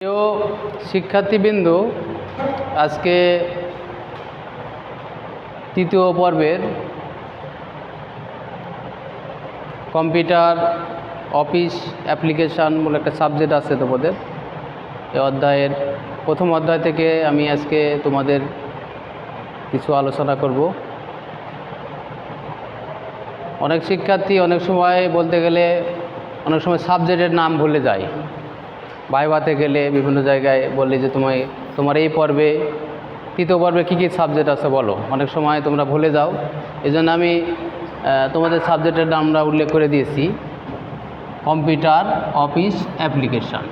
প্রিয় শিক্ষার্থীবৃন্দ, আজকে তৃতীয় পর্বের কম্পিউটার অফিস অ্যাপ্লিকেশান বলে একটা সাবজেক্ট আছে তোমাদের। এই অধ্যায়ের প্রথম অধ্যায় থেকে আমি আজকে তোমাদের কিছু আলোচনা করব। অনেক শিক্ষার্থী অনেক সময় বলতে গেলে অনেক সময় সাবজেক্টের নাম ভুলে যায়। ভাইভাতে গেলে বিভিন্ন জায়গায় বললে যে তোমার এই পর্বে তৃতীয় পর্বে কী কী সাবজেক্ট আছে বলো, অনেক সময় তোমরা ভুলে যাও। এই জন্য আমি তোমাদের সাবজেক্টের নামটা উল্লেখ করে দিয়েছি, কম্পিউটার অফিস অ্যাপ্লিকেশান,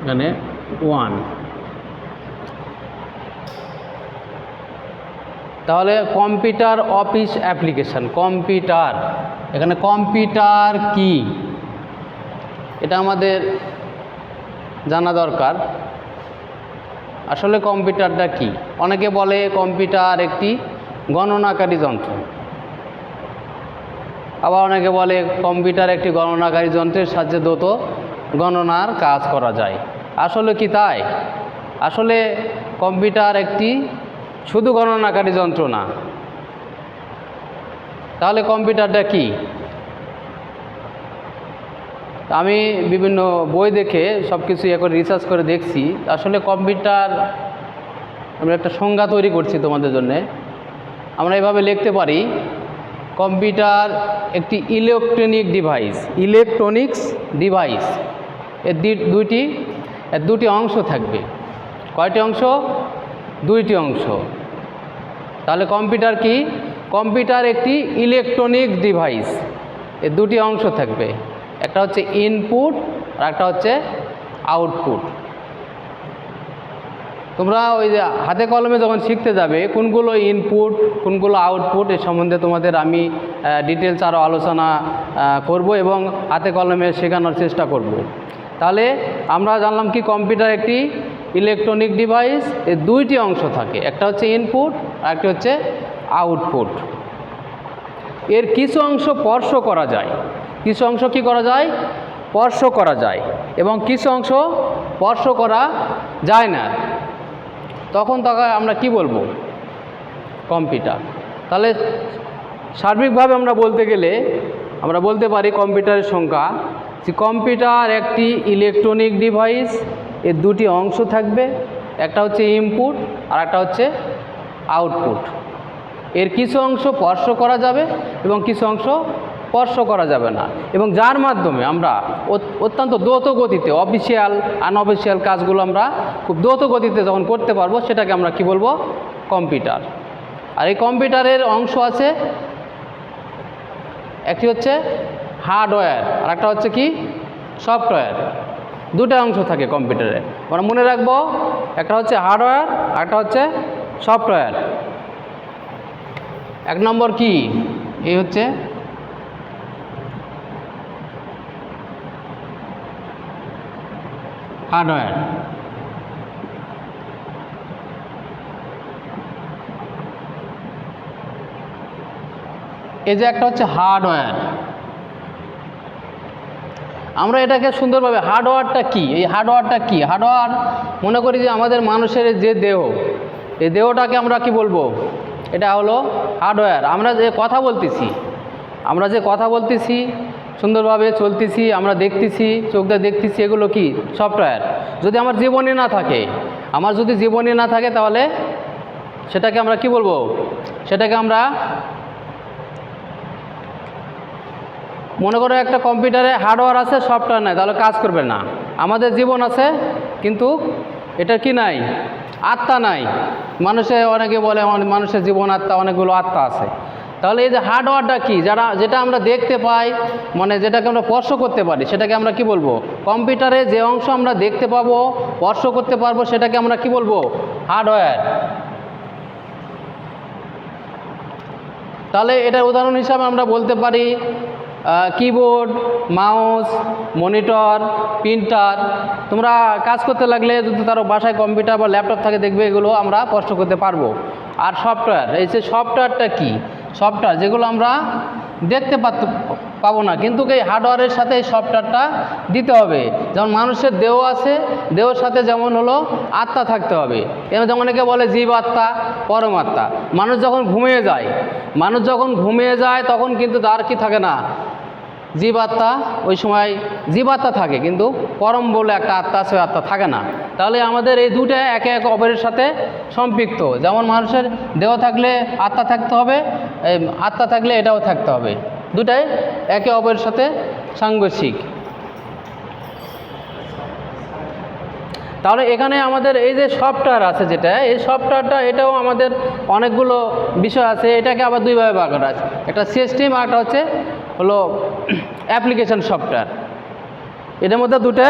এখানে 1। তাহলে কম্পিউটার অফিস অ্যাপ্লিকেশান, কম্পিউটার, এখানে কম্পিউটার কি এটা আমাদের জানা দরকার। আসলে কম্পিউটারটা কি? অনেকে বলে কম্পিউটার একটি গণনাকারী যন্ত্র, আবার অনেকে বলে কম্পিউটার একটি গণনাকারী যন্ত্রের সাহায্যে দ্রুত গণনার কাজ করা যায়। আসলে কি তাই? আসলে কম্পিউটার একটি শুধু গণনাকারী যন্ত্র না। তাহলে কম্পিউটারটা কি? আমি বিভিন্ন বই দেখে সব কিছু করে রিসার্চ করে দেখছি। আসলে কম্পিউটার আমরা একটা সংজ্ঞা তৈরি করছি তোমাদের জন্যে। আমরা এভাবে লিখতে পারি, কম্পিউটার একটি ইলেকট্রনিক্স ডিভাইস। এর দুটি অংশ থাকবে। কয়টি অংশ? দুইটি অংশ। তাহলে কম্পিউটার কি? কম্পিউটার একটি ইলেকট্রনিক ডিভাইস। এর দুটি অংশ থাকবে, একটা হচ্ছে ইনপুট আর একটা হচ্ছে আউটপুট। তোমরা ওই যে হাতে কলমে যখন শিখতে যাবে কোনগুলো ইনপুট কোনগুলো আউটপুট এ সম্বন্ধে তোমাদের আমি ডিটেলস আরও আলোচনা করব এবং হাতে কলমে শেখানোর চেষ্টা করব। তাহলে আমরা জানলাম কি কম্পিউটার একটি ইলেকট্রনিক ডিভাইস। এর দুইটি অংশ থাকে, একটা হচ্ছে ইনপুট আর একটা হচ্ছে আউটপুট। এর কিছু অংশ স্পর্শ করা যায়, কিছু অংশ কি করা যায়? স্পর্শ করা যায়, এবং কিছু অংশ স্পর্শ করা যায় না। তখন আমরা কি বলবো? কম্পিউটার। তাহলে সার্বিকভাবে আমরা বলতে গেলে আমরা বলতে পারি কম্পিউটারের সংখ্যা যে কম্পিউটার একটি ইলেকট্রনিক ডিভাইস। এর দুটি অংশ থাকবে, একটা হচ্ছে ইনপুট আর একটা হচ্ছে আউটপুট। এর কিছু অংশ স্পর্শ করা যাবে এবং কিছু অংশ স্পর্শ করা যাবে না, এবং যার মাধ্যমে আমরা অত্যন্ত দ্রুত গতিতে অফিসিয়াল আনঅফিসিয়াল কাজগুলো আমরা খুব দ্রুত গতিতে যখন করতে পারবো সেটাকে আমরা কি বলবো? কম্পিউটার। আর এই কম্পিউটারের অংশ আছে, একটি হচ্ছে হার্ডওয়্যার আর একটা হচ্ছে কি সফটওয়্যার। দুটো অংশ থাকে কম্পিউটারে, আমরা মনে রাখবো, একটা হচ্ছে হার্ডওয়্যার আর একটা হচ্ছে সফটওয়্যার। এক নম্বর কি? এই হচ্ছে হার্ডওয়্যার। এই যে একটা হচ্ছে হার্ডওয়্যার, আমরা এটাকে সুন্দরভাবে হার্ডওয়্যারটা কি, এই হার্ডওয়্যারটা কি? হার্ডওয়্যার মনে করি যে আমাদের মানুষের যে দেহ, এই দেহটাকে আমরা কি বলবো? এটা হলো হার্ডওয়্যার। আমরা যে কথা বলতেছি সুন্দরভাবে চলতেছি, আমরা দেখতেছি, চোখ দিয়ে দেখতেছি, এগুলো কি? সফটওয়্যার। যদি আমার জীবনে না থাকে, যদি জীবনে না থাকে তাহলে সেটাকে আমরা কি বলবো? সেটাকে আমরা মনে করো একটা কম্পিউটারে হার্ডওয়্যার আছে, সফটওয়্যার নাই, তাহলে কাজ করবে না। আমাদের জীবন আছে কিন্তু এটা কি নাই? আত্মা নাই। অনেকে বলে মানুষের জীবন আত্মা, অনেকগুলো আত্মা আছে। তাহলে এই যে হার্ডওয়্যারটা কি? যেটা আমরা দেখতে পাই, যেটাকে আমরা স্পর্শ করতে পারি, সেটাকে আমরা কি বলবো? কম্পিউটারে যে অংশ আমরা দেখতে পাবো, স্পর্শ করতে পারবো, সেটাকে আমরা কি বলবো? হার্ডওয়্যার। তাহলে এটার উদাহরণ হিসাবে আমরা বলতে পারি কিবোর্ড, মাউস, মনিটর, প্রিন্টার। তোমরা কাজ করতে লাগলে যদি তারও বাসায় কম্পিউটার বা ল্যাপটপ থাকে দেখবে এগুলো আমরা স্পর্শ করতে পারবো। আর সফটওয়্যার, এই যে সফটওয়্যারটা কি? সফটওয়্যার যেগুলো আমরা দেখতে পাবো না, কিন্তু এই হার্ডওয়্যারের সাথে এই সফটওয়্যারটা দিতে হবে। যেমন মানুষের দেহ আছে, দেহের সাথে যেমন হলো আত্মা থাকতে হবে। এবং যেমন অনেকে বলে জীব আত্মা, পরমাত্মা। মানুষ যখন ঘুমিয়ে যায় তখন কিন্তু তার কি থাকে না, জীবাত্মা, ওই সময় জীবাত্মা থাকে, কিন্তু পরম বলে একটা আত্মা আছে, আত্মা থাকে না। তাহলে আমাদের এই দুটো একে একে অপরের সাথে সম্পৃক্ত। যেমন মানুষের দেহ থাকলে আত্মা থাকতে হবে, আত্মা থাকলে এটাও থাকতে হবে, দুটাই একে অপরের সাথে সাংঘর্ষিক। তাহলে এখানে আমাদের এই যে সফটওয়্যার আছে, যেটা এই সফটওয়্যারটা, এটাও আমাদের অনেকগুলো বিষয় আছে। এটাকে আবার দুইভাবে ভাগ করা আছে, একটা সিস্টেম আর একটা হলো অ্যাপ্লিকেশন সফটওয়্যার। এটার মধ্যে দুটো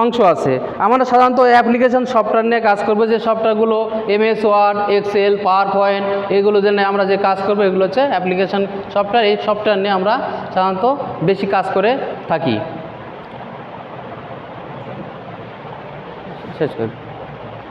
অংশ আছে। আমরা সাধারণত অ্যাপ্লিকেশন সফটওয়্যার নিয়ে কাজ করব, যে সফটওয়্যারগুলো MS word, excel, power point, এগুলো জন্য আমরা যে কাজ করব এগুলো হচ্ছে অ্যাপ্লিকেশন সফটওয়্যার। এই সফটওয়্যার নিয়ে আমরা সাধারণত বেশি কাজ করে থাকি। শেষ করি।